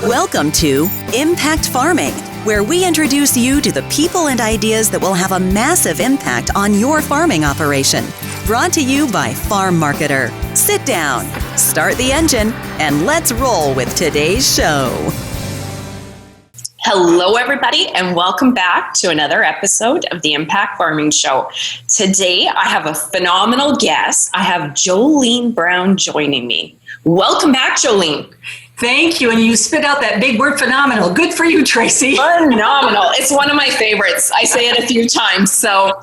Welcome to Impact Farming, where we introduce you to the people and ideas that will have a massive impact on your farming operation. Brought to you by Farm Marketer. Sit down, start the engine, and let's roll with today's show. Hello, everybody, and welcome back to another episode of the Impact Farming Show. Today, I have a phenomenal guest. I have Jolene Brown joining me. Welcome back, Jolene. Thank you. And you spit out that big word, phenomenal. Good for you, Tracy. Phenomenal. It's one of my favorites. I say it a few times. So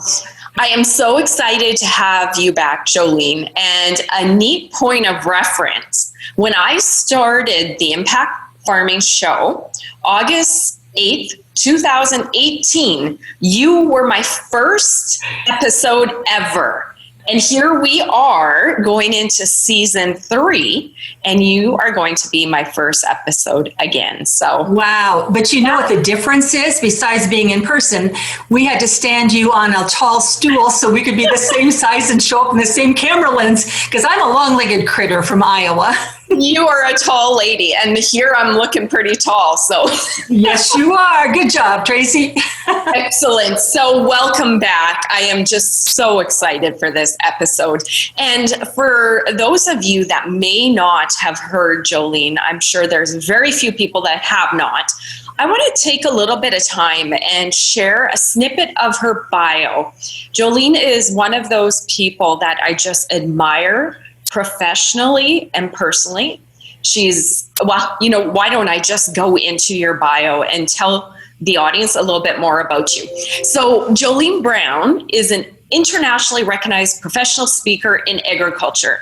I am so excited to have you back, Jolene. And a neat point of reference, when I started the Impact Farming Show, August 8th, 2018, you were my first episode ever. And here we are going into season 3, and you are going to be my first episode again. So wow. But you know what the difference is? Besides being in person, we had to stand you on a tall stool so we could be the same size and show up in the same camera lens, because I'm a long-legged critter from Iowa. You are a tall lady, and here I'm looking pretty tall. So yes, you are. Good job, Tracy. Excellent. So welcome back. I am just so excited for this episode. And for those of you that may not have heard Jolene, I'm sure there's very few people that have not. I want to take a little bit of time and share a snippet of her bio. Jolene is one of those people that I just admire professionally and personally. She's, well, you know, why don't I just go into your bio and tell the audience a little bit more about you. So Jolene Brown is an internationally recognized professional speaker in agriculture.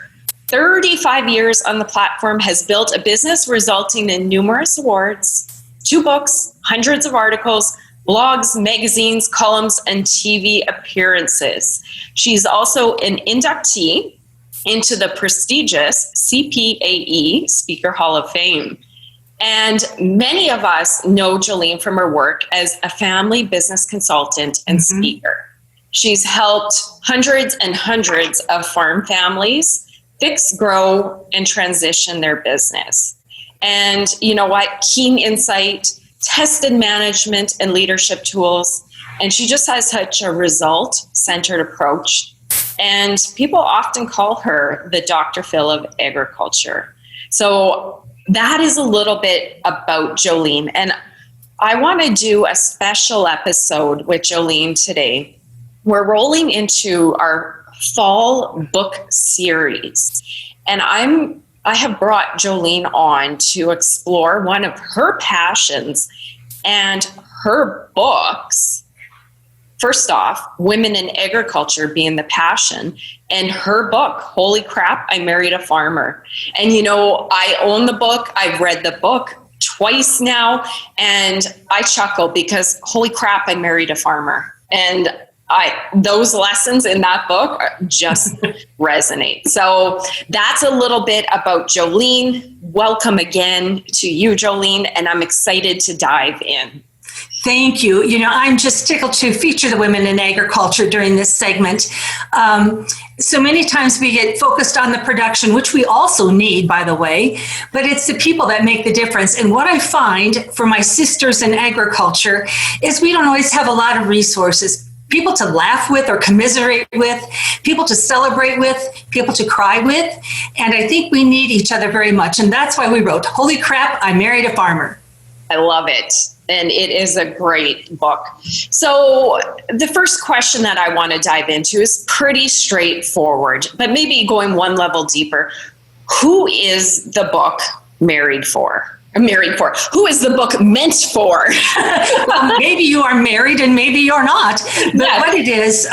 35 years on the platform, has built a business resulting in numerous awards, 2 books, hundreds of articles, blogs, magazines, columns, and TV appearances. She's also an inductee into the prestigious CPAE Speaker Hall of Fame. And many of us know Jolene from her work as a family business consultant and speaker. She's helped hundreds and hundreds of farm families fix, grow, and transition their business. And you know what? Keen insight, tested management, and leadership tools. And she just has such a result-centered approach. And people often call her the Dr. Phil of agriculture. So that is a little bit about Jolene. And I want to do a special episode with Jolene today. We're rolling into our fall book series. And I have brought Jolene on to explore one of her passions and her books. First off, women in agriculture being the passion, and her book, Holy Crap, I Married a Farmer. And you know, I own the book. I've read the book twice now, and I chuckle because holy crap, I married a farmer. And those lessons in that book just resonate. So that's a little bit about Jolene. Welcome again to you, Jolene, and I'm excited to dive in. Thank you. You know, I'm just tickled to feature the women in agriculture during this segment. So many times we get focused on the production, which we also need, by the way, but it's the people that make the difference. And what I find for my sisters in agriculture is we don't always have a lot of resources. People to laugh with or commiserate with, people to celebrate with, people to cry with. And I think we need each other very much. And that's why we wrote, Holy Crap, I Married a Farmer. I love it. And it is a great book. So the first question that I want to dive into is pretty straightforward, but maybe going one level deeper. Who is the book married for? Who is the book meant for? Well, maybe you are married and maybe you're not. But what it is,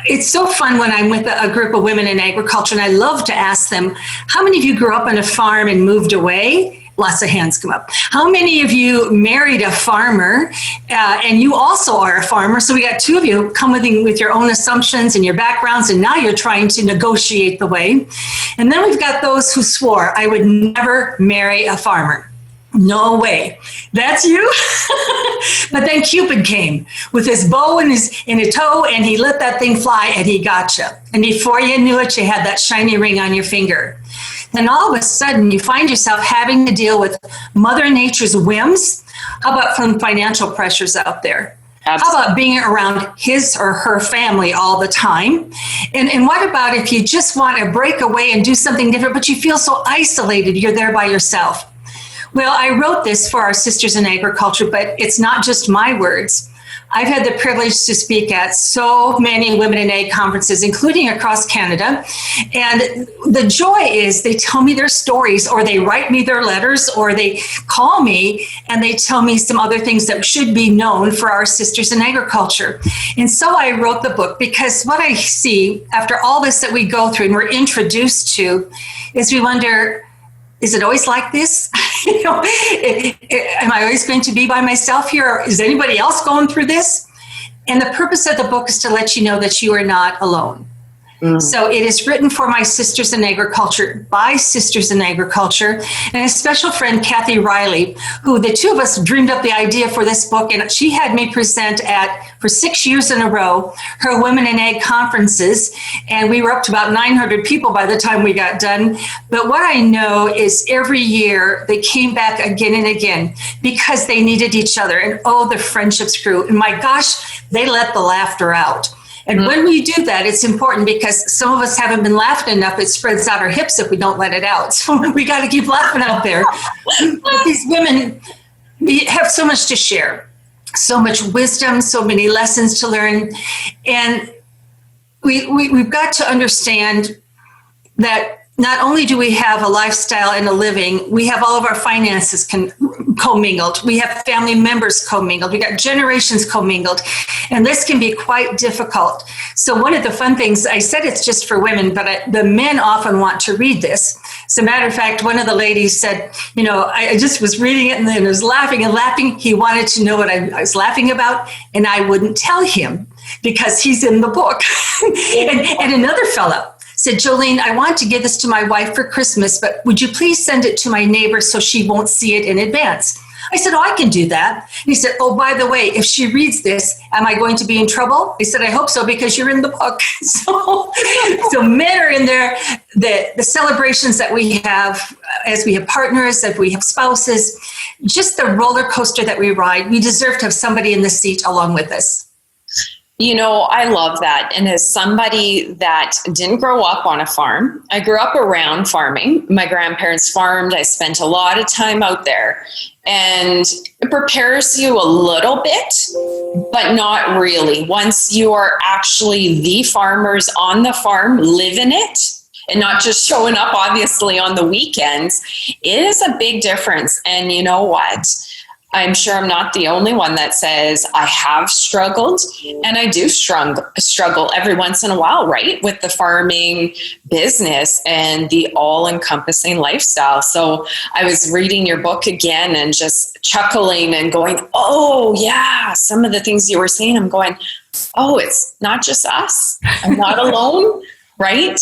it's so fun when I'm with a group of women in agriculture, and I love to ask them, how many of you grew up on a farm and moved away? Lots of hands come up. How many of you married a farmer and you also are a farmer? So we got 2 of you come with your own assumptions and your backgrounds, and now you're trying to negotiate the way. And then we've got those who swore, I would never marry a farmer. No way. That's you? But then Cupid came with his bow in a tow, and he let that thing fly, and he got you. And before you knew it, you had that shiny ring on your finger. And all of a sudden, you find yourself having to deal with Mother Nature's whims. How about from financial pressures out there? Absolutely. How about being around his or her family all the time? And what about if you just want to break away and do something different, but you feel so isolated, you're there by yourself? Well, I wrote this for our Sisters in Agriculture, but it's not just my words. I've had the privilege to speak at so many Women in Ag conferences, including across Canada. And the joy is they tell me their stories, or they write me their letters, or they call me and they tell me some other things that should be known for our Sisters in Agriculture. And so I wrote the book because what I see after all this that we go through and we're introduced to is we wonder, is it always like this? Am I always going to be by myself here? Or is anybody else going through this? And the purpose of the book is to let you know that you are not alone. So it is written for my Sisters in Agriculture, by Sisters in Agriculture, and a special friend, Kathy Riley, who the two of us dreamed up the idea for this book, and she had me present for 6 years in a row, her Women in Ag conferences, and we were up to about 900 people by the time we got done. But what I know is every year they came back again and again because they needed each other, and the friendships grew, and my gosh, they let the laughter out. And when we do that, it's important because some of us haven't been laughing enough. It spreads out our hips if we don't let it out. So we got to keep laughing out there. But these women have so much to share, so much wisdom, so many lessons to learn. And we've got to understand that not only do we have a lifestyle and a living, we have all of our finances commingled. We have family members commingled. We got generations commingled. And this can be quite difficult. So one of the fun things, I said it's just for women, but the men often want to read this. As a matter of fact, one of the ladies said, I just was reading it and then was laughing and laughing. He wanted to know what I was laughing about, and I wouldn't tell him because he's in the book. and another fellow said, Jolene, I want to give this to my wife for Christmas, but would you please send it to my neighbor so she won't see it in advance? I said, I can do that. And he said, by the way, if she reads this, am I going to be in trouble? I said, I hope so, because you're in the book. So men are in there. The celebrations that we have, as we have partners, as we have spouses, just the roller coaster that we ride, we deserve to have somebody in the seat along with us. I love that. And as somebody that didn't grow up on a farm, I grew up around farming. My grandparents farmed. I spent a lot of time out there. And it prepares you a little bit, but not really. Once you are actually the farmers on the farm, living it, and not just showing up, obviously, on the weekends, it is a big difference. And you know what? I'm sure I'm not the only one that says I have struggled, and I do struggle every once in a while, right, with the farming business and the all-encompassing lifestyle. So I was reading your book again and just chuckling and going, oh, yeah, some of the things you were saying, I'm going, oh, it's not just us. I'm not alone. Right?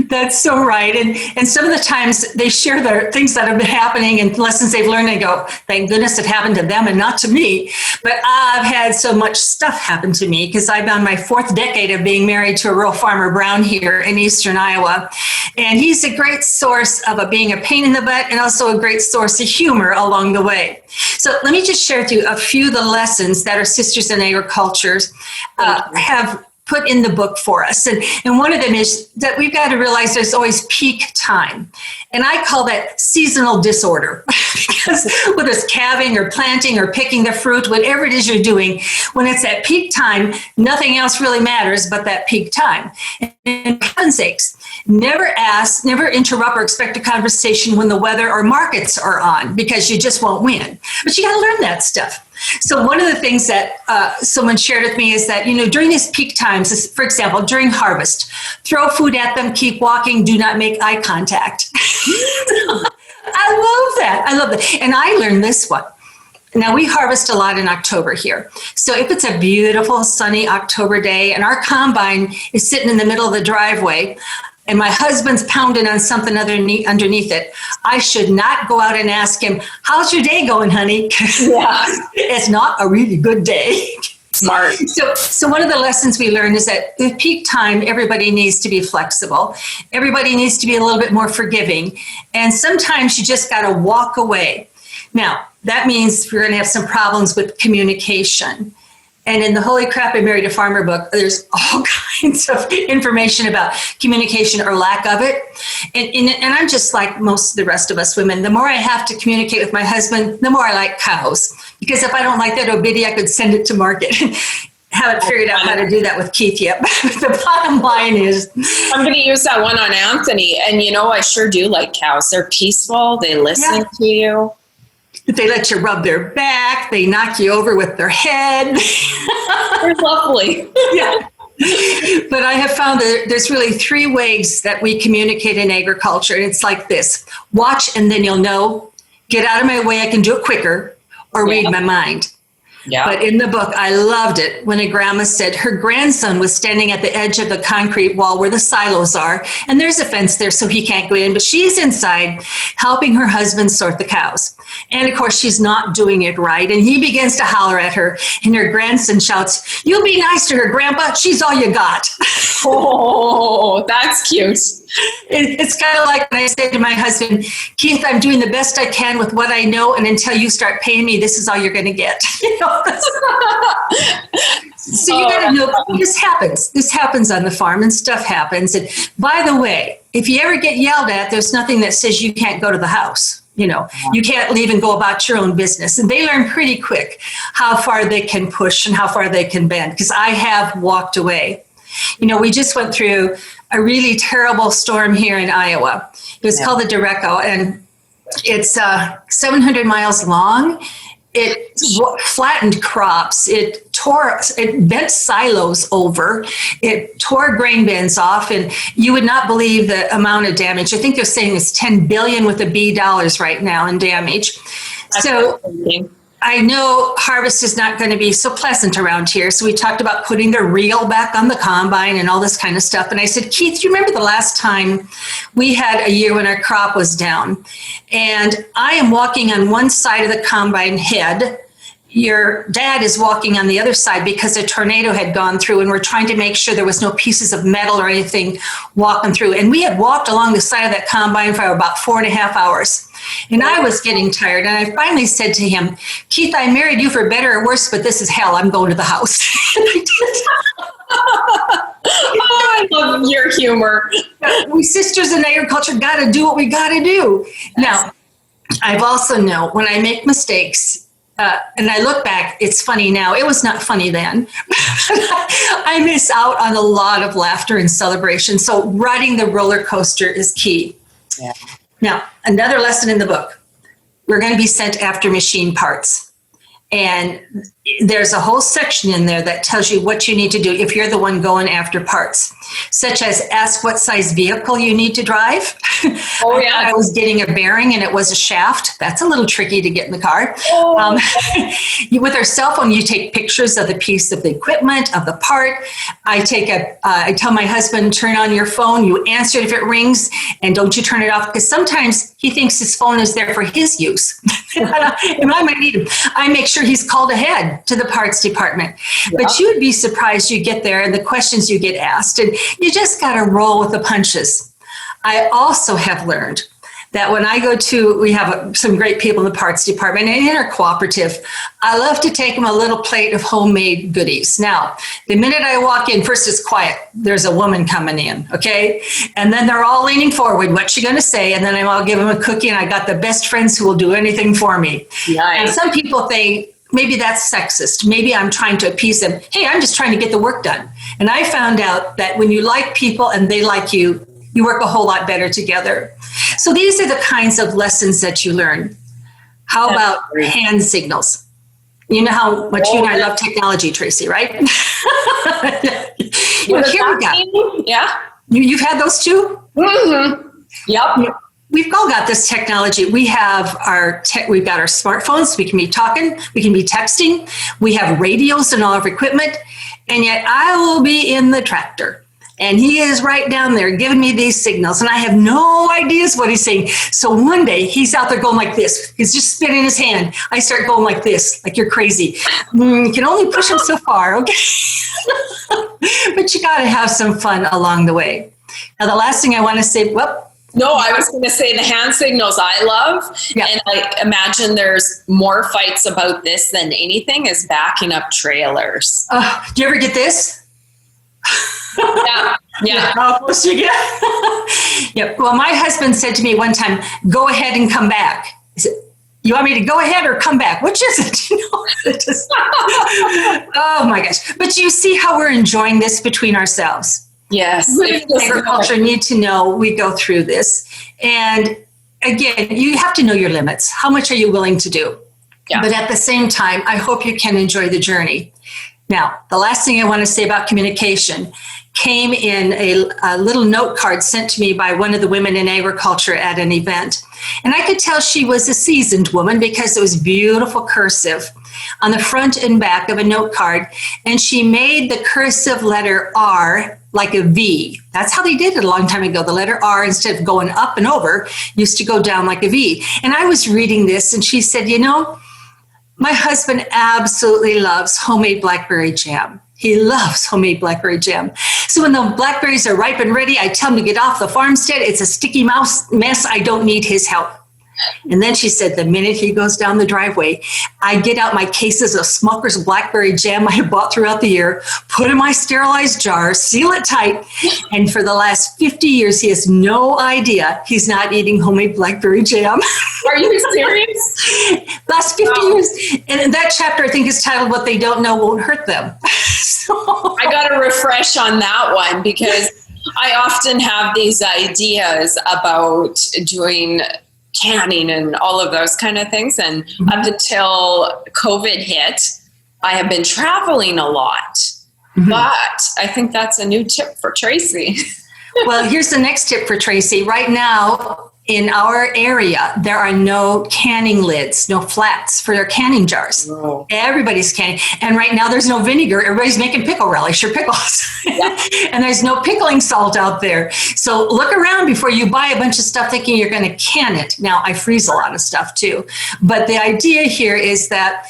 That's so right. And some of the times they share their things that have been happening and lessons they've learned. They go, thank goodness it happened to them and not to me. But I've had so much stuff happen to me because I'm on my 4th decade of being married to a rural farmer, Brown, here in Eastern Iowa. And he's a great source of being a pain in the butt and also a great source of humor along the way. So let me just share with you a few of the lessons that our Sisters in Agriculture have put in the book for us. And one of them is that we've got to realize there's always peak time. And I call that seasonal disorder. Because whether it's calving or planting or picking the fruit, whatever it is you're doing, when it's at peak time, nothing else really matters but that peak time. And for heaven's sakes, never ask, never interrupt or expect a conversation when the weather or markets are on, because you just won't win. But you got to learn that stuff. So one of the things that someone shared with me is that, during these peak times, for example, during harvest, throw food at them, keep walking, do not make eye contact. I love that. And I learned this one. Now, we harvest a lot in October here. So if it's a beautiful, sunny October day and our combine is sitting in the middle of the driveway, and my husband's pounding on something underneath it, I should not go out and ask him, how's your day going, honey? Yeah. It's not a really good day. Smart. So one of the lessons we learned is that at peak time, everybody needs to be flexible. Everybody needs to be a little bit more forgiving. And sometimes you just got to walk away. Now, that means we're going to have some problems with communication. And in the Holy Crap, I Married a Farmer book, there's all kinds of information about communication or lack of it. And I'm just like most of the rest of us women. The more I have to communicate with my husband, the more I like cows. Because if I don't like that obidi, I could send it to market. Haven't figured out how to do that with Keith yet. But the bottom line is, I'm going to use that one on Anthony. And I sure do like cows. They're peaceful. They listen to you. They let you rub their back. They knock you over with their head. They're lovely. Yeah. But I have found that there's really 3 ways that we communicate in agriculture. And it's like this. Watch and then you'll know. Get out of my way. I can do it quicker. Or read my mind. Yeah. But in the book, I loved it when a grandma said her grandson was standing at the edge of the concrete wall where the silos are. And there's a fence there so he can't go in. But she's inside helping her husband sort the cows. And of course, she's not doing it right. And he begins to holler at her. And her grandson shouts, "You be nice to her, Grandpa. She's all you got." Oh, that's cute. It's kind of like when I say to my husband, "Keith, I'm doing the best I can with what I know. And until you start paying me, this is all you're going to get." So you got to know this happens. This happens on the farm and stuff happens. And by the way, if you ever get yelled at, there's nothing that says you can't go to the house. You can't leave and go about your own business. And they learn pretty quick how far they can push and how far they can bend, because I have walked away. We just went through a really terrible storm here in Iowa. It was called the Derecho, and it's 700 miles long. It flattened crops. It bent silos over. It tore grain bins off, and you would not believe the amount of damage. I think they're saying it's $10 billion with a B dollars right now in damage. So I know harvest is not going to be so pleasant around here. So we talked about putting the reel back on the combine and all this kind of stuff. And I said, "Keith, do you remember the last time we had a year when our crop was down? And I am walking on one side of the combine head. Your dad is walking on the other side because a tornado had gone through, and we're trying to make sure there was no pieces of metal or anything walking through. And we had walked along the side of that combine for about 4.5 hours. And I was getting tired. And I finally said to him, "Keith, I married you for better or worse, but this is hell. I'm going to the house." I love your humor. We sisters in agriculture got to do what we got to do. Yes. Now, I've also known when I make mistakes, and I look back, it's funny now. It was not funny then. I miss out on a lot of laughter and celebration. So riding the roller coaster is key. Yeah. Now, another lesson in the book, we're going to be sent after machine parts. And there's a whole section in there that tells you what you need to do if you're the one going after parts, such as ask what size vehicle you need to drive. Oh, yeah. I was getting a bearing and it was a shaft. That's a little tricky to get in the car. Oh. With our cell phone, you take pictures of the piece of the equipment, of the part. I tell my husband, turn on your phone, you answer it if it rings, and don't you turn it off, because sometimes he thinks his phone is there for his use. And I might need him. I make sure he's called ahead to the parts department. Yeah. But you'd be surprised you get there and the questions you get asked, and you just got to roll with the punches. I also have learned that when I go to, we have some great people in the parts department and in our cooperative, I love to take them a little plate of homemade goodies. Now, the minute I walk in, first it's quiet. There's a woman coming in, okay? And then they're all leaning forward. What's she going to say? And then I'll give them a cookie, and I got the best friends who will do anything for me. Nice. And some people think, maybe that's sexist. Maybe I'm trying to appease them. Hey, I'm just trying to get the work done. And I found out that when you like people and they like you, you work a whole lot better together. So these are the kinds of lessons that you learn. How about hand signals? You know how much you and I love technology, Tracy, right? Here we go. Yeah. You've had those too? Mm-hmm. Yep. We've all got this technology. We've got our smartphones. We can be talking. We can be texting. We have radios and all of our equipment. And yet I will be in the tractor. And he is right down there giving me these signals, and I have no ideas what he's saying. So one day he's out there going like this. He's just spinning his hand. I start going like this, like you're crazy. You can only push him so far, okay? But you got to have some fun along the way. Now, the last thing I want to say, no, I was going to say the hand signals I love. Yeah. And I imagine there's more fights about this than anything is backing up trailers. Do you ever get this? Yeah. How close you get? Yep. Well, my husband said to me one time, "Go ahead and come back." He said, "You want me to go ahead or come back? Which is it?" Oh my gosh! But you see how we're enjoying this between ourselves. Yes. Agriculture need to know we go through this, and again, you have to know your limits. How much are you willing to do? Yeah. But at the same time, I hope you can enjoy the journey. Now, the last thing I want to say about communication came in a little note card sent to me by one of the women in agriculture at an event. And I could tell she was a seasoned woman because it was beautiful cursive on the front and back of a note card. And she made the cursive letter R like a V. That's how they did it a long time ago. The letter R, instead of going up and over, used to go down like a V. And I was reading this and she said, "You know, my husband absolutely loves homemade blackberry jam. He loves homemade blackberry jam. So when the blackberries are ripe and ready, I tell him to get off the farmstead. It's a sticky mess. I don't need his help." And then she said, the minute he goes down the driveway, I get out my cases of Smucker's blackberry jam I had bought throughout the year, put in my sterilized jar, seal it tight. And for the last 50 years, he has no idea he's not eating homemade blackberry jam. Are you serious? Last 50 years. And that chapter, I think, is titled "What They Don't Know Won't Hurt Them." I got to refresh on that one because I often have these ideas about doing canning and all of those kind of things. And up until COVID hit, I have been traveling a lot. But I think that's a new tip for Tracy. Well, here's the next tip for Tracy. Right now, in our area, there are no canning lids, no flats for their canning jars. Oh. Everybody's canning. And right now there's no vinegar. Everybody's making pickle relish or pickles. Yeah. And there's no pickling salt out there. So look around before you buy a bunch of stuff thinking you're going to can it. Now, I freeze a lot of stuff too. But the idea here is that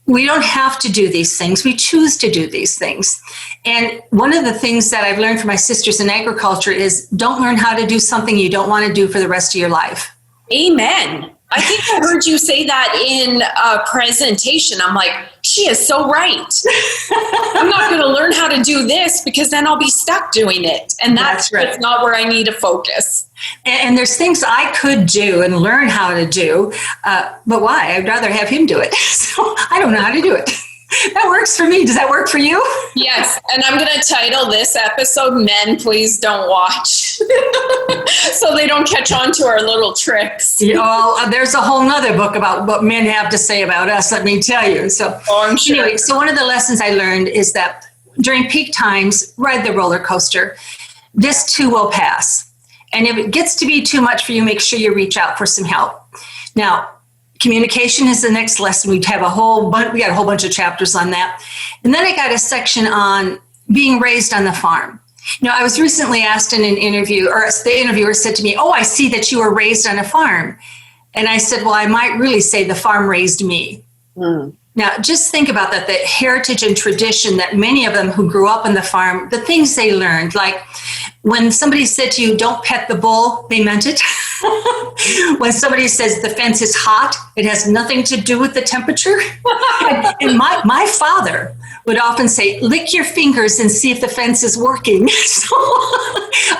we don't have to do these things. We choose to do these things. And one of the things that I've learned from my sisters in agriculture is don't learn how to do something you don't want to do for the rest of your life. Amen. I think I heard you say that in a presentation. I'm like, she is so right. I'm not going to learn how to do this because then I'll be stuck doing it. And that's right. Not where I need to focus. And there's things I could do and learn how to do, but why? I'd rather have him do it. So I don't know how to do it. That works for me. Does that work for you? Yes. And I'm going to title this episode, "Men, Please Don't Watch." So they don't catch on to our little tricks. There's a whole nother book about what men have to say about us, let me tell you. So, I'm sure. Anyway, so one of the lessons I learned is that during peak times, ride the roller coaster. This too will pass. And if it gets to be too much for you, make sure you reach out for some help. Now, communication is the next lesson. We got a whole bunch of chapters on that. And then I got a section on being raised on the farm. I was recently asked in an interview, or the interviewer said to me, "Oh, I see that you were raised on a farm." And I said, well, I might really say the farm raised me. Now, just think about that, the heritage and tradition that many of them who grew up on the farm, the things they learned, like when somebody said to you, "Don't pet the bull," they meant it. When somebody says the fence is hot, it has nothing to do with the temperature. And my father would often say, "Lick your fingers and see if the fence is working." So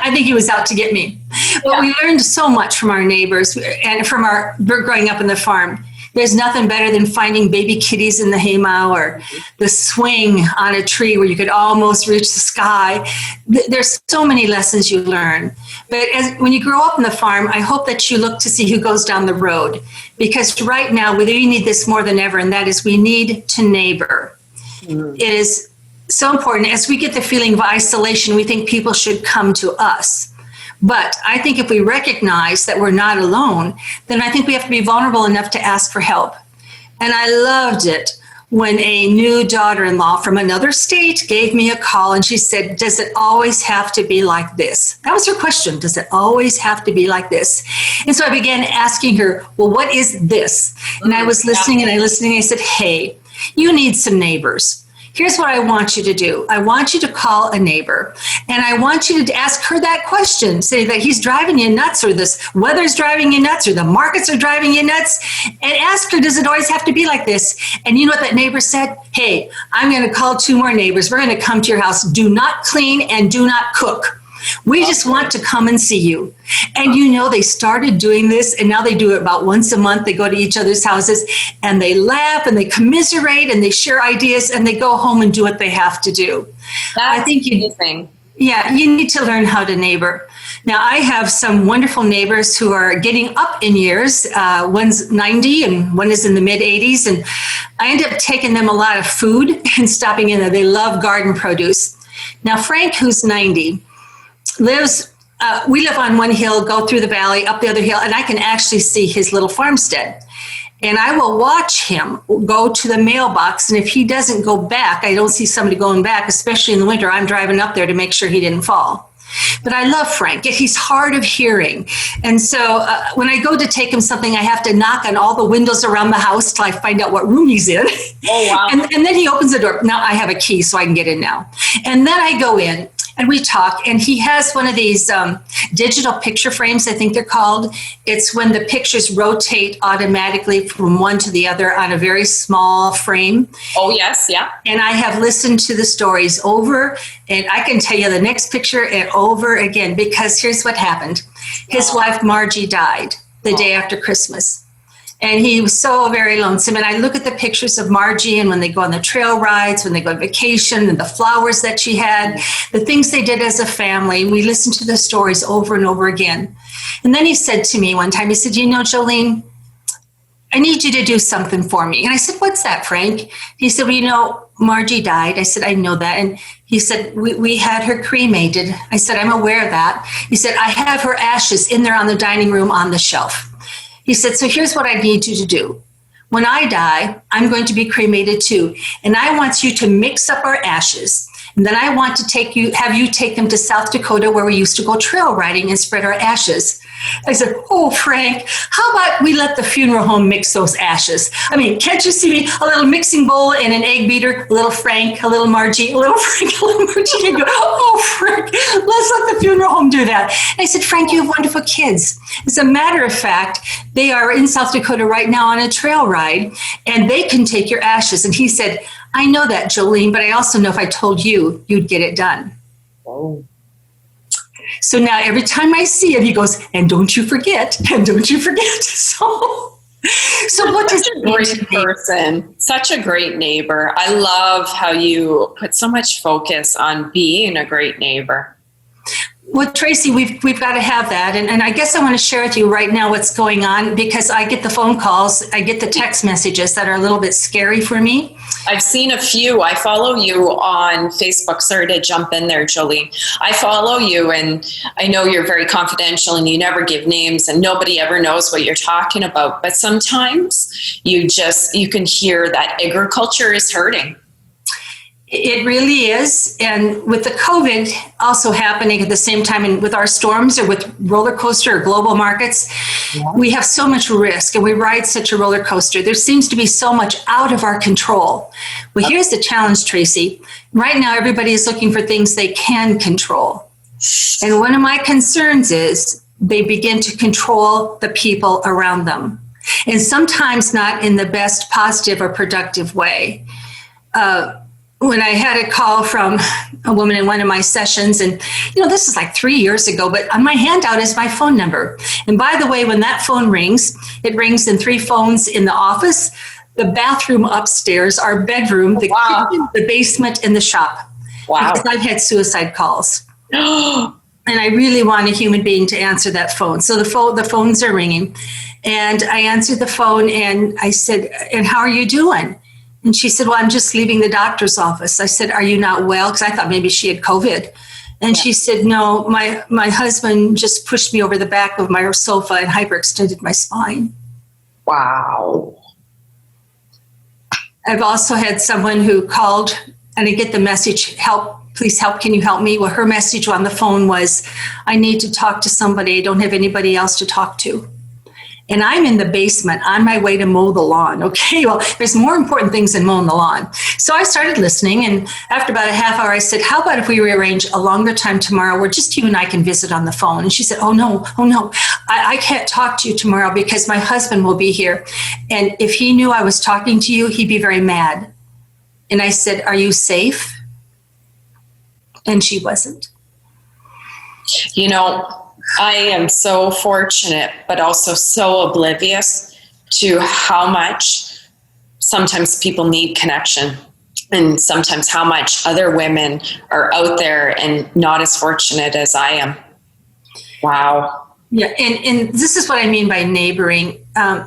I think he was out to get me. But we learned so much from our neighbors and from our growing up on the farm. There's nothing better than finding baby kitties in the haymow or the swing on a tree where you could almost reach the sky. There's so many lessons you learn. But when you grow up on the farm, I hope that you look to see who goes down the road. Because right now, we need this more than ever, and that is we need to neighbor. It is so important. As we get the feeling of isolation, we think people should come to us. But I think if we recognize that we're not alone, then I think we have to be vulnerable enough to ask for help. And I loved it when a new daughter-in-law from another state gave me a call and she said, does it always have to be like this? That was her question. Does it always have to be like this? And so I began asking her, well, what is this? And I was listening and I listening. And I said, hey, you need some neighbors. Here's what I want you to do. I want you to call a neighbor and I want you to ask her that question. Say that he's driving you nuts, or this weather's driving you nuts, or the markets are driving you nuts, and ask her, does it always have to be like this? And you know what that neighbor said? Hey, I'm going to call 2 more neighbors. We're going to come to your house. Do not clean and do not cook. We just want to come and see you. And you know, they started doing this, and now they do it about once a month. They go to each other's houses and they laugh and they commiserate and they share ideas and they go home and do what they have to do. That's amazing. Yeah, you need to learn how to neighbor. Now, I have some wonderful neighbors who are getting up in years. One's 90 and one is in the mid 80s. And I end up taking them a lot of food and stopping in there. They love garden produce. Now, Frank, who's 90, we live on one hill, go through the valley, up the other hill, and I can actually see his little farmstead. And I will watch him go to the mailbox, and if he doesn't go back, I don't see somebody going back, especially in the winter. I'm driving up there to make sure he didn't fall. But I love Frank. He's hard of hearing. And so when I go to take him something, I have to knock on all the windows around the house till I find out what room he's in. Oh, wow. And then he opens the door. Now I have a key, so I can get in now. And then I go in. And we talk, and he has one of these digital picture frames, I think they're called. It's when the pictures rotate automatically from one to the other on a very small frame. Oh, yes, yeah. And I have listened to the stories over, and I can tell you the next picture and over again, because here's what happened. His wife, Margie, died the day after Christmas. And he was so very lonesome. And I look at the pictures of Margie, and when they go on the trail rides, when they go on vacation, and the flowers that she had, the things they did as a family. We listened to the stories over and over again. And then he said to me one time, he said, you know, Jolene, I need you to do something for me. And I said, what's that, Frank? He said, well, you know, Margie died. I said, I know that. And he said, we had her cremated. I said, I'm aware of that. He said, I have her ashes in there on the dining room on the shelf. He said, so here's what I need you to do. When I die, I'm going to be cremated too. And I want you to mix up our ashes. And then I want to have you take them to South Dakota, where we used to go trail riding, and spread our ashes. I said, oh, Frank, how about we let the funeral home mix those ashes? I mean, can't you see me? A little mixing bowl and an egg beater, a little Frank, a little Margie, a little Frank, a little Margie. And go, oh, Frank, let's let the funeral home do that. And I said, Frank, you have wonderful kids. As a matter of fact, they are in South Dakota right now on a trail ride, and they can take your ashes. And he said, I know that, Jolene, but I also know if I told you, you'd get it done. Oh. So now every time I see it, he goes, and don't you forget, and don't you forget. So what does it mean? Great person, such a great neighbor. I love how you put so much focus on being a great neighbor. Well, Tracy, we've got to have that. And I guess I want to share with you right now what's going on, because I get the phone calls, I get the text messages that are a little bit scary for me. I've seen a few. I follow you on Facebook. Sorry to jump in there, Jolene. I follow you, and I know you're very confidential and you never give names and nobody ever knows what you're talking about. But sometimes you can hear that agriculture is hurting. It really is. And with the COVID also happening at the same time, and with our storms or with roller coaster or global markets, we have so much risk, and we ride such a roller coaster. There seems to be so much out of our control. Well, here's the challenge, Tracy. Right now, everybody is looking for things they can control. And one of my concerns is they begin to control the people around them. And sometimes not in the best positive or productive way. When I had a call from a woman in one of my sessions, and this is like 3 years ago, but on my handout is my phone number. And by the way, when that phone rings, it rings in 3 phones in the office, the bathroom upstairs, our bedroom, the kitchen, the basement, and the shop. Wow. Because I've had suicide calls. And I really want a human being to answer that phone. So the phones are ringing. And I answered the phone, and I said, and how are you doing? And she said, well, I'm just leaving the doctor's office. I said, are you not well? Because I thought maybe she had COVID. And she said, no, my husband just pushed me over the back of my sofa and hyperextended my spine. Wow. I've also had someone who called and I get the message, help, please help, can you help me? Well, her message on the phone was, I need to talk to somebody. I don't have anybody else to talk to. And I'm in the basement on my way to mow the lawn. Okay, well, there's more important things than mowing the lawn. So I started listening. And after about a half hour, I said, how about if we rearrange a longer time tomorrow where just you and I can visit on the phone? And she said, oh no, I can't talk to you tomorrow because my husband will be here. And if he knew I was talking to you, he'd be very mad. And I said, are you safe? And she wasn't. You know, I am so fortunate, but also so oblivious to how much sometimes people need connection, and sometimes how much other women are out there and not as fortunate as I am. Wow. Yeah, and this is what I mean by neighboring.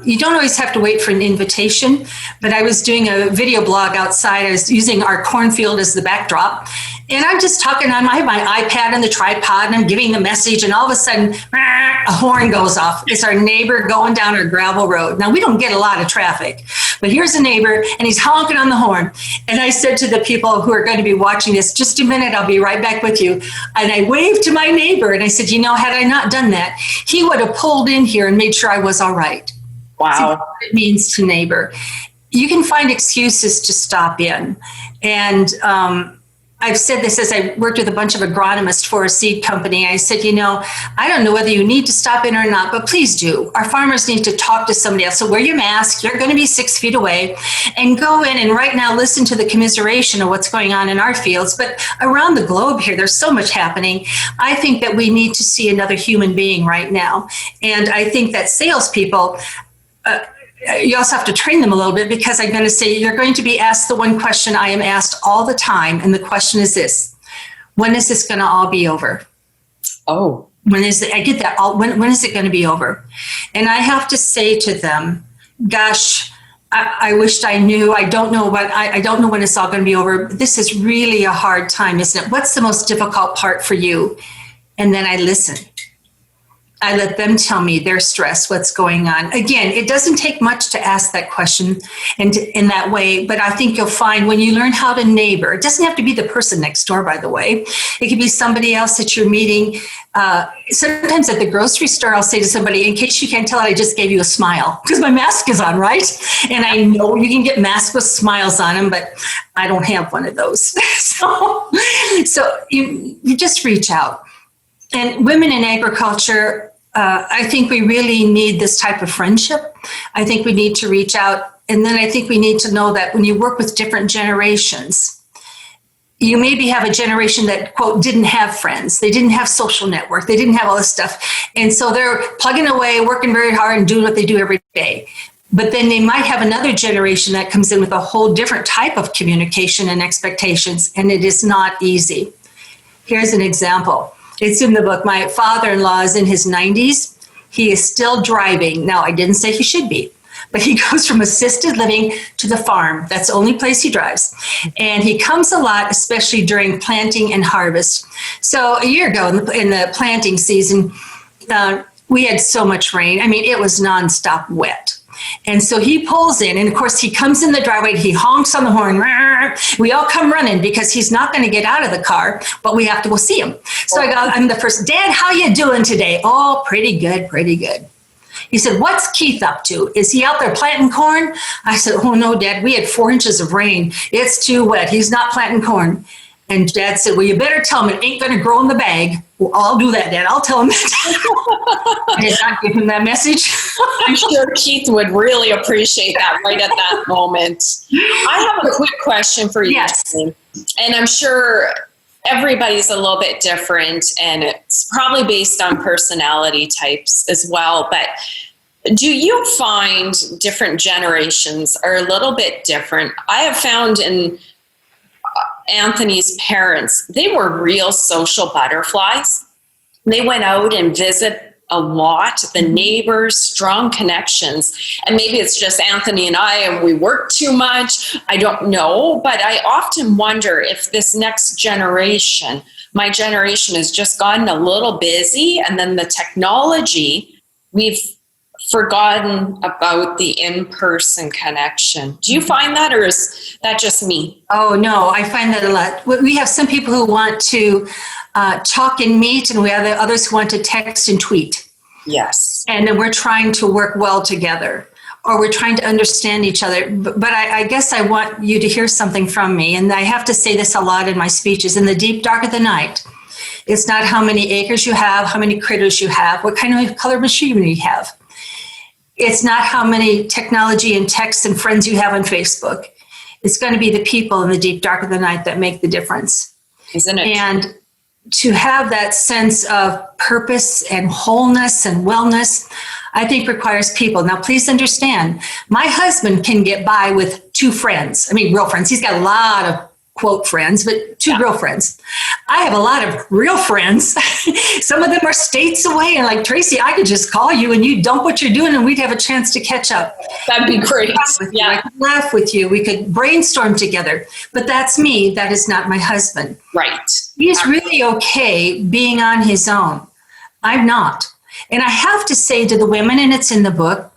You don't always have to wait for an invitation, but I was doing a video blog outside. I was using our cornfield as the backdrop, and I'm just talking on I have my iPad and the tripod, and I'm giving the message, and all of a sudden, a horn goes off. It's our neighbor going down our gravel road. Now, we don't get a lot of traffic, but here's a neighbor, and he's honking on the horn. And I said to the people who are going to be watching this, just a minute, I'll be right back with you. And I waved to my neighbor, and I said, you know, had I not done that, he would have pulled in here and made sure I was all right. Wow. See what it means to neighbor. You can find excuses to stop in. And I've said this as I worked with a bunch of agronomists for a seed company. I said, you know, I don't know whether you need to stop in or not, but please do. Our farmers need to talk to somebody else. So wear your mask. You're going to be 6 feet away, and go in and right now listen to the commiseration of what's going on in our fields. But around the globe here, there's so much happening. I think that we need to see another human being right now. And I think that salespeople, you also have to train them a little bit, because I'm going to say you're going to be asked the one question I am asked all the time. And the question is this: when is this going to all be over? Oh, when is it? I get that. When is it going to be over? And I have to say to them, gosh, I wished I knew. I don't know I don't know when it's all going to be over. This is really a hard time, isn't it? What's the most difficult part for you? And then I listen. I let them tell me their stress, what's going on. Again, it doesn't take much to ask that question and in that way, but I think you'll find when you learn how to neighbor, it doesn't have to be the person next door, by the way. It could be somebody else that you're meeting. Sometimes at the grocery store, I'll say to somebody, in case you can't tell it, I just gave you a smile, because my mask is on, right? And I know you can get masks with smiles on them, but I don't have one of those. So you just reach out. And women in agriculture, I think we really need this type of friendship. I think we need to reach out. And then I think we need to know that when you work with different generations, you maybe have a generation that, quote, didn't have friends. They didn't have social network. They didn't have all this stuff. And so they're plugging away, working very hard and doing what they do every day. But then they might have another generation that comes in with a whole different type of communication and expectations. And it is not easy. Here's an example. It's in the book. My father-in-law is in his 90s. He is still driving. Now, I didn't say he should be, but he goes from assisted living to the farm. That's the only place he drives. And he comes a lot, especially during planting and harvest. So a year ago in the planting season, we had so much rain. I mean, it was nonstop wet. And so he pulls in, and of course he comes in the driveway, he honks on the horn. We all come running because he's not going to get out of the car, but we have to go see him. So I'm the first, Dad, how you doing today? Oh, pretty good, pretty good. He said, what's Keith up to? Is he out there planting corn? I said, oh no, Dad, we had 4 inches of rain. It's too wet. He's not planting corn. And Dad said, well, you better tell him it ain't going to grow in the bag. Well, I'll do that, Dad. I'll tell him that. I did not give him that message. I'm sure Keith would really appreciate that right at that moment. I have a quick question for you, yes. Jolene. And I'm sure everybody's a little bit different, and it's probably based on personality types as well. But do you find different generations are a little bit different? I have found in Anthony's parents, they were real social butterflies. They went out and visit a lot, the neighbors, strong connections. And maybe it's just Anthony and I, and we work too much. I don't know, but I often wonder if this next generation, my generation, has just gotten a little busy, and then the technology, we've forgotten about the in-person connection. Do you find that, or is that just me? Oh, no, I find that a lot. We have some people who want to talk and meet, and we have others who want to text and tweet. Yes. And then we're trying to work well together, or we're trying to understand each other. But I guess I want you to hear something from me, and I have to say this a lot in my speeches. In the deep dark of the night, it's not how many acres you have, how many critters you have, what kind of color machinery you have. It's not how many technology and texts and friends you have on Facebook. It's going to be the people in the deep dark of the night that make the difference. Isn't it? And to have that sense of purpose and wholeness and wellness, I think requires people. Now, please understand, my husband can get by with 2 friends. I mean, real friends. He's got a lot of quote friends, but 2 real friends. I have a lot of real friends. Some of them are states away, and like, Tracy, I could just call you and you dump what you're doing and we'd have a chance to catch up. That'd be great. I could laugh with you. We could brainstorm together. But that's me. That is not my husband. Right. He's really okay being on his own. I'm not. And I have to say to the women, and it's in the book,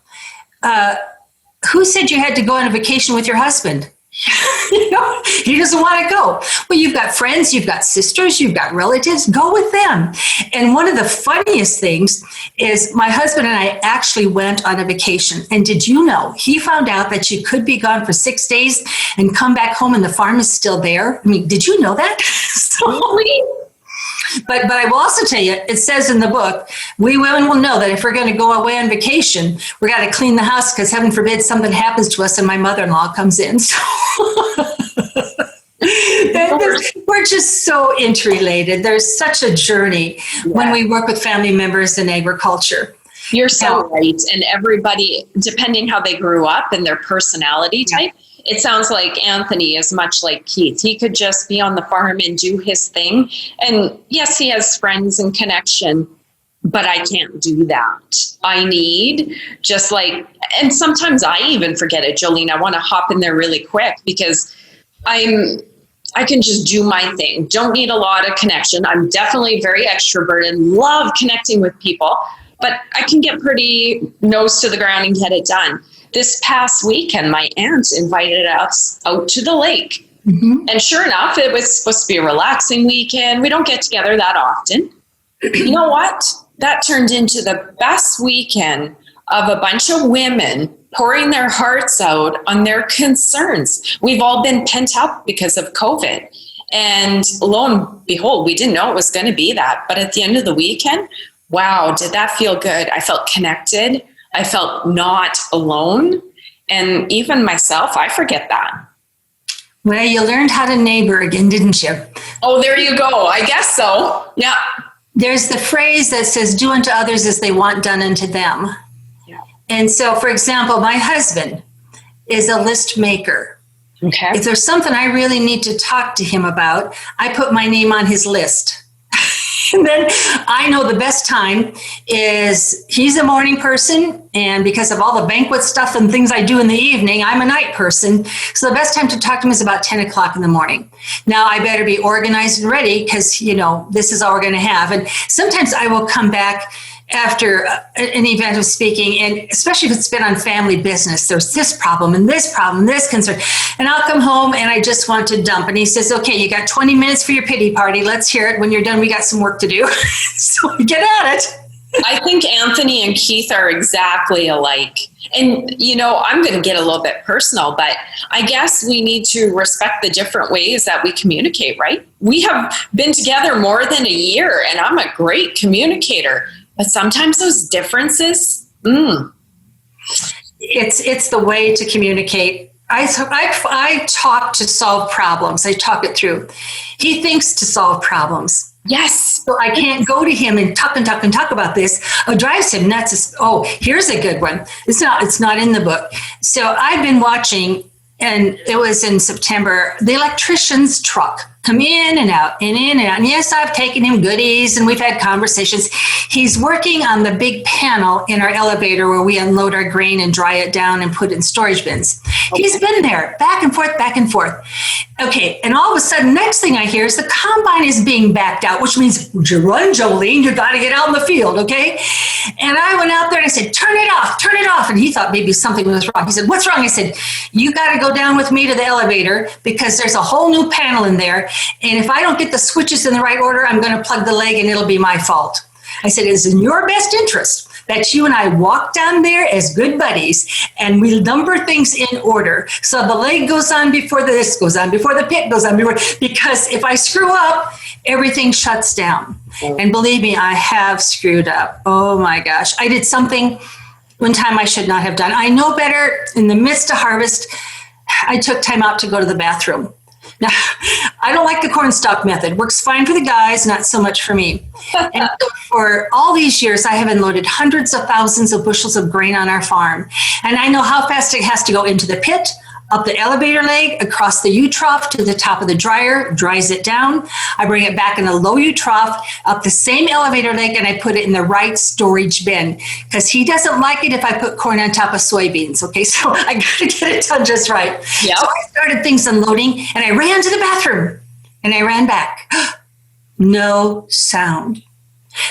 who said you had to go on a vacation with your husband? He doesn't want to go. Well, you've got friends, you've got sisters, you've got relatives, go with them. And one of the funniest things is my husband and I actually went on a vacation. And did you know, he found out that you could be gone for 6 days and come back home and the farm is still there. I mean, did you know that? But I will also tell you, it says in the book, we women will know that if we're going to go away on vacation, we got to clean the house because heaven forbid something happens to us and my mother-in-law comes in. So we're just so interrelated. There's such a journey when we work with family members in agriculture. You're so right. And everybody, depending how they grew up and their personality type, it sounds like Anthony is much like Keith. He could just be on the farm and do his thing. And yes, he has friends and connection, but I can't do that. I need just like, and sometimes I even forget it, Jolene. I want to hop in there really quick because I can just do my thing. Don't need a lot of connection. I'm definitely very extroverted, love connecting with people, but I can get pretty nose to the ground and get it done. This past weekend, my aunt invited us out to the lake. Mm-hmm. And sure enough, it was supposed to be a relaxing weekend. We don't get together that often. You know what? That turned into the best weekend of a bunch of women pouring their hearts out on their concerns. We've all been pent up because of COVID. And lo and behold, we didn't know it was going to be that. But at the end of the weekend, wow, did that feel good? I felt connected. I felt not alone. And even myself, I forget that. Well, you learned how to neighbor again, didn't you? Oh, there you go. I guess so. Yeah. There's the phrase that says, do unto others as they want done unto them. Yeah. And so, for example, my husband is a list maker. Okay. If there's something I really need to talk to him about, I put my name on his list. And then I know the best time is he's a morning person, and because of all the banquet stuff and things I do in the evening, I'm a night person. So the best time to talk to him is about 10 o'clock in the morning. Now I better be organized and ready because, this is all we're going to have. And sometimes I will come back after an event of speaking, and especially if it's been on family business, there's this problem and this problem, this concern. And I'll come home and I just want to dump. And he says, okay, you got 20 minutes for your pity party. Let's hear it. When you're done, we got some work to do. So get at it. I think Anthony and Keith are exactly alike. And, I'm going to get a little bit personal, but I guess we need to respect the different ways that we communicate, right? We have been together more than a year, and I'm a great communicator. But sometimes those differences, It's the way to communicate. I talk to solve problems. I talk it through. He thinks to solve problems. Yes. So I can't go to him and talk about this. It drives him nuts. Oh, here's a good one. It's not in the book. So I've been watching, and it was in September, the electrician's truck come in and out and in and out. And yes, I've taken him goodies and we've had conversations. He's working on the big panel in our elevator where we unload our grain and dry it down and put it in storage bins. Okay. He's been there back and forth. Okay, and all of a sudden, next thing I hear is the combine is being backed out, which means, would you run, Jolene? You got to get out in the field, okay? And I went out there and I said, turn it off. And he thought maybe something was wrong. He said, what's wrong? I said, you got to go down with me to the elevator because there's a whole new panel in there. And if I don't get the switches in the right order, I'm going to plug the leg and it'll be my fault. I said, it's in your best interest that you and I walk down there as good buddies and we number things in order. So the leg goes on before this goes on, before the pit goes on, because if I screw up, everything shuts down. And believe me, I have screwed up. Oh my gosh. I did something one time I should not have done. I know better. In the midst of harvest, I took time out to go to the bathroom. Now, I don't like the cornstalk method. Works fine for the guys, not so much for me. And so for all these years, I have unloaded hundreds of thousands of bushels of grain on our farm. And I know how fast it has to go into the pit, up the elevator leg, across the U-trough to the top of the dryer, dries it down. I bring it back in a low U-trough, up the same elevator leg, and I put it in the right storage bin because he doesn't like it if I put corn on top of soybeans. Okay, so I got to get it done just right. Yep. So I started things unloading, and I ran to the bathroom, and I ran back. No sound.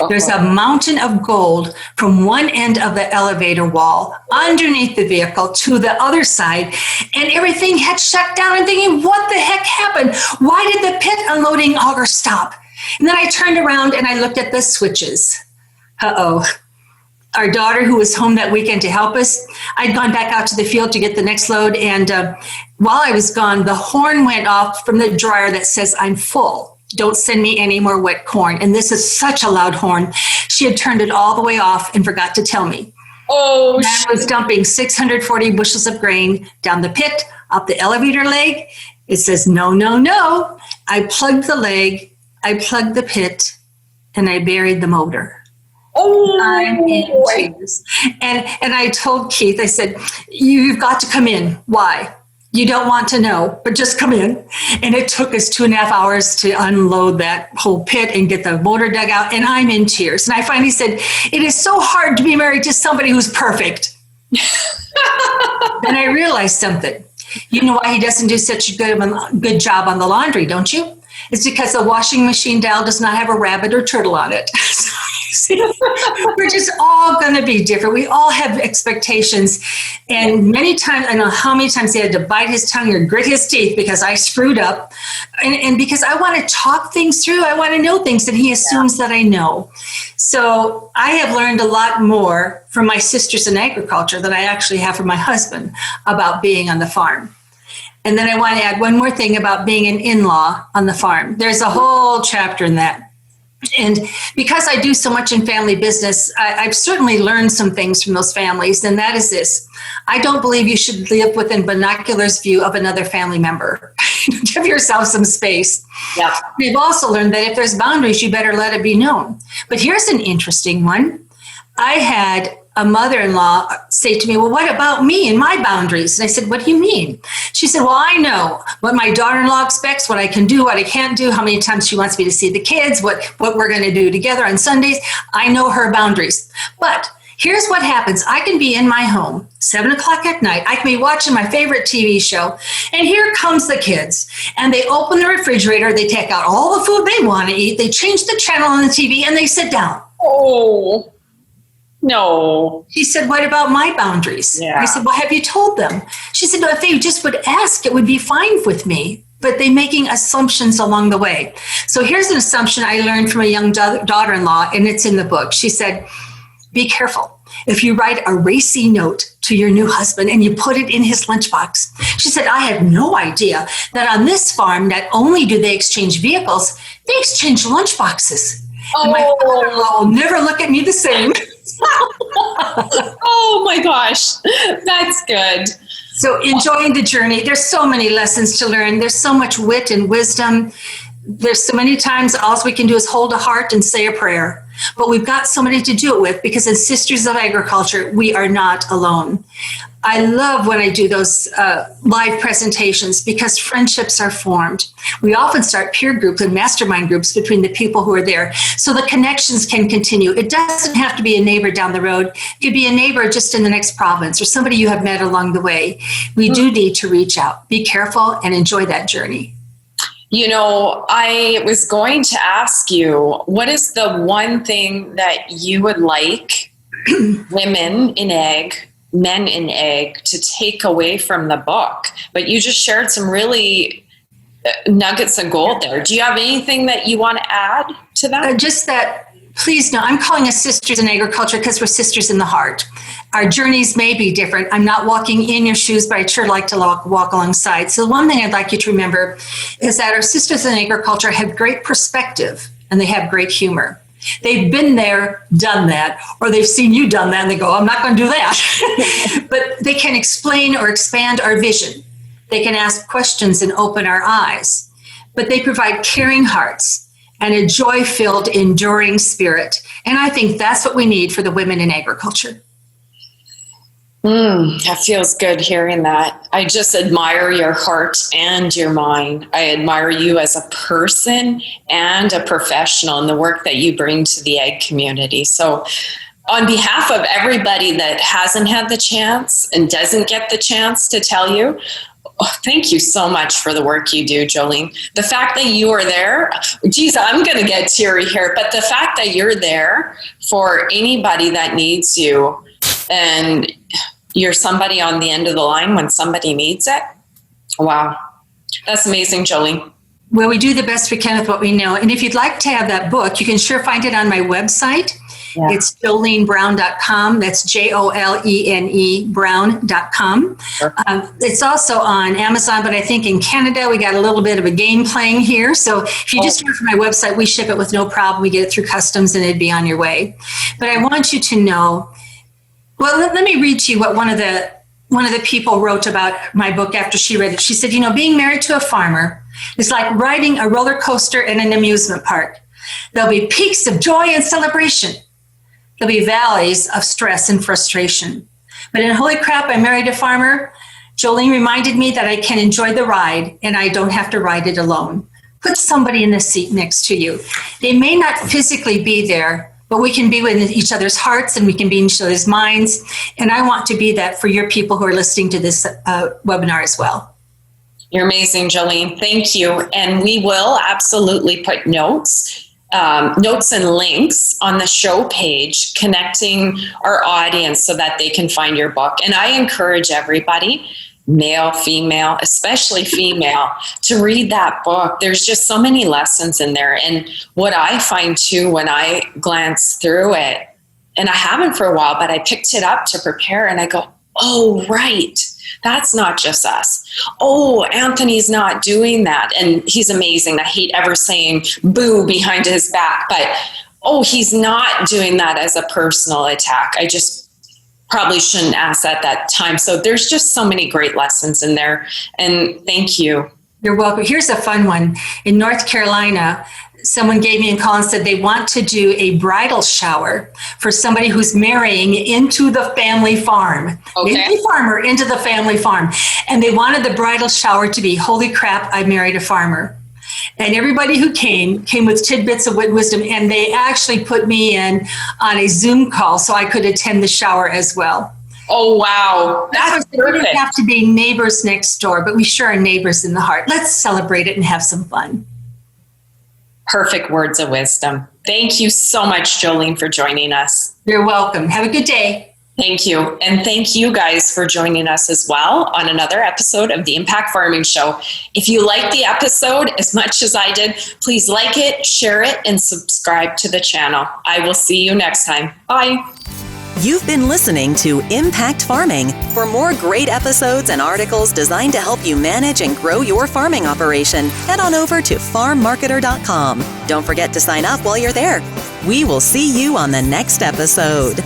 Uh-oh. There's a mountain of gold from one end of the elevator wall underneath the vehicle to the other side, and everything had shut down. I'm thinking, what the heck happened? Why did the pit unloading auger stop? And then I turned around and I looked at the switches. Uh-oh. Our daughter, who was home that weekend to help us, I'd gone back out to the field to get the next load, and while I was gone, the horn went off from the dryer that says, I'm full. Don't send me any more wet corn. And this is such a loud horn. She had turned it all the way off and forgot to tell me. Oh, I was dumping 640 bushels of grain down the pit, up the elevator leg. It says, no, no, no. I plugged the leg, I plugged the pit, and I buried the motor. Oh, I'm in tears. And I told Keith, I said, you've got to come in. Why? You don't want to know, but just come in. And it took us 2.5 hours to unload that whole pit and get the motor dug out. And I'm in tears. And I finally said, it is so hard to be married to somebody who's perfect. Then I realized something. You know why he doesn't do such a good job on the laundry, don't you? It's because the washing machine dial does not have a rabbit or turtle on it. We're just all going to be different. We all have expectations. And many times, I know how many times he had to bite his tongue or grit his teeth because I screwed up. And because I want to talk things through, I want to know things, and he assumes that I know. So I have learned a lot more from my sisters in agriculture than I actually have from my husband about being on the farm. And then I want to add one more thing about being an in-law on the farm. There's a whole chapter in that. And because I do so much in family business, I've certainly learned some things from those families, and that is this. I don't believe you should live within binoculars view of another family member. Give yourself some space. Yeah. We've also learned that if there's boundaries, you better let it be known. But here's an interesting one. I had a mother-in-law say to me, well, what about me and my boundaries? And I said, what do you mean? She said, well, I know what my daughter-in-law expects, what I can do, what I can't do, how many times she wants me to see the kids, what we're going to do together on Sundays. I know her boundaries. But here's what happens. I can be in my home, 7 o'clock at night. I can be watching my favorite TV show. And here comes the kids. And they open the refrigerator. They take out all the food they want to eat. They change the channel on the TV and they sit down. Oh, no. She said, what about my boundaries? Yeah. I said, well, have you told them? She said, no, if they just would ask, it would be fine with me. But they're making assumptions along the way. So here's an assumption I learned from a young daughter-in-law, and it's in the book. She said, be careful. If you write a racy note to your new husband and you put it in his lunchbox. She said, I had no idea that on this farm, not only do they exchange vehicles, they exchange lunchboxes. Oh. And my father-in-law will never look at me the same. Oh my gosh, that's good. So enjoying the journey. There's so many lessons to learn. There's so much wit and wisdom. There's so many times all we can do is hold a heart and say a prayer. But we've got somebody to do it with, because as Sisters of Agriculture, we are not alone. I love when I do those live presentations, because friendships are formed. We often start peer groups and mastermind groups between the people who are there, so the connections can continue. It doesn't have to be a neighbor down the road. It could be a neighbor just in the next province, or somebody you have met along the way. We do need to reach out. Be careful and enjoy that journey. I was going to ask you, what is the one thing that you would like women in egg, men in egg, to take away from the book? But you just shared some really nuggets of gold there. Do you have anything that you want to add to that? Just that, please know, I'm calling us sisters in agriculture because we're sisters in the heart. Our journeys may be different. I'm not walking in your shoes, but I'd sure like to walk alongside. So one thing I'd like you to remember is that our sisters in agriculture have great perspective and they have great humor. They've been there, done that, or they've seen you done that and they go, I'm not going to do that. But they can explain or expand our vision. They can ask questions and open our eyes. But they provide caring hearts and a joy-filled, enduring spirit. And I think that's what we need for the women in agriculture. That feels good hearing that. I just admire your heart and your mind. I admire you as a person and a professional and the work that you bring to the egg community. So on behalf of everybody that hasn't had the chance and doesn't get the chance to tell you, thank you so much for the work you do, Jolene. The fact that you are there, geez, I'm going to get teary here, but the fact that you're there for anybody that needs you, and you're somebody on the end of the line when somebody needs it. Wow. That's amazing, Jolene. Well, we do the best we can with what we know. And if you'd like to have that book, you can sure find it on my website. Yeah. It's jolenebrown.com. That's JOLENE Brown.com. Sure. It's also on Amazon, but I think in Canada, we got a little bit of a game playing here. So if you just go to my website, we ship it with no problem. We get it through customs and it'd be on your way. But I want you to know, well, let me read to you what one of the people wrote about my book after she read it. She said, being married to a farmer is like riding a roller coaster in an amusement park. There'll be peaks of joy and celebration. There'll be valleys of stress and frustration. But in Holy Crap, I Married a Farmer, Jolene reminded me that I can enjoy the ride and I don't have to ride it alone. Put somebody in the seat next to you. They may not physically be there, but we can be with each other's hearts and we can be in each other's minds. And I want to be that for your people who are listening to this webinar as well. You're amazing, Jolene. Thank you. And we will absolutely put notes and links on the show page connecting our audience so that they can find your book. And I encourage everybody, male, female, especially female, to read that book. There's just so many lessons in there. And what I find too, when I glance through it, and I haven't for a while, but I picked it up to prepare and I go, oh, right. That's not just us. Oh, Anthony's not doing that. And he's amazing. I hate ever saying boo behind his back, but he's not doing that as a personal attack. I just probably shouldn't ask at that time. So there's just so many great lessons in there. And thank you. You're welcome. Here's a fun one. In North Carolina, someone gave me a call and said they want to do a bridal shower for somebody who's marrying into the family farm. Okay. A farmer into the family farm. And they wanted the bridal shower to be, holy crap, I married a farmer. And everybody who came with tidbits of wisdom, and they actually put me in on a Zoom call so I could attend the shower as well. Oh, wow. That's perfect. We don't have to be neighbors next door, but we sure are neighbors in the heart. Let's celebrate it and have some fun. Perfect words of wisdom. Thank you so much, Jolene, for joining us. You're welcome. Have a good day. Thank you. And thank you guys for joining us as well on another episode of the Impact Farming Show. If you liked the episode as much as I did, please like it, share it, and subscribe to the channel. I will see you next time. Bye. You've been listening to Impact Farming. For more great episodes and articles designed to help you manage and grow your farming operation, head on over to farmmarketer.com. Don't forget to sign up while you're there. We will see you on the next episode.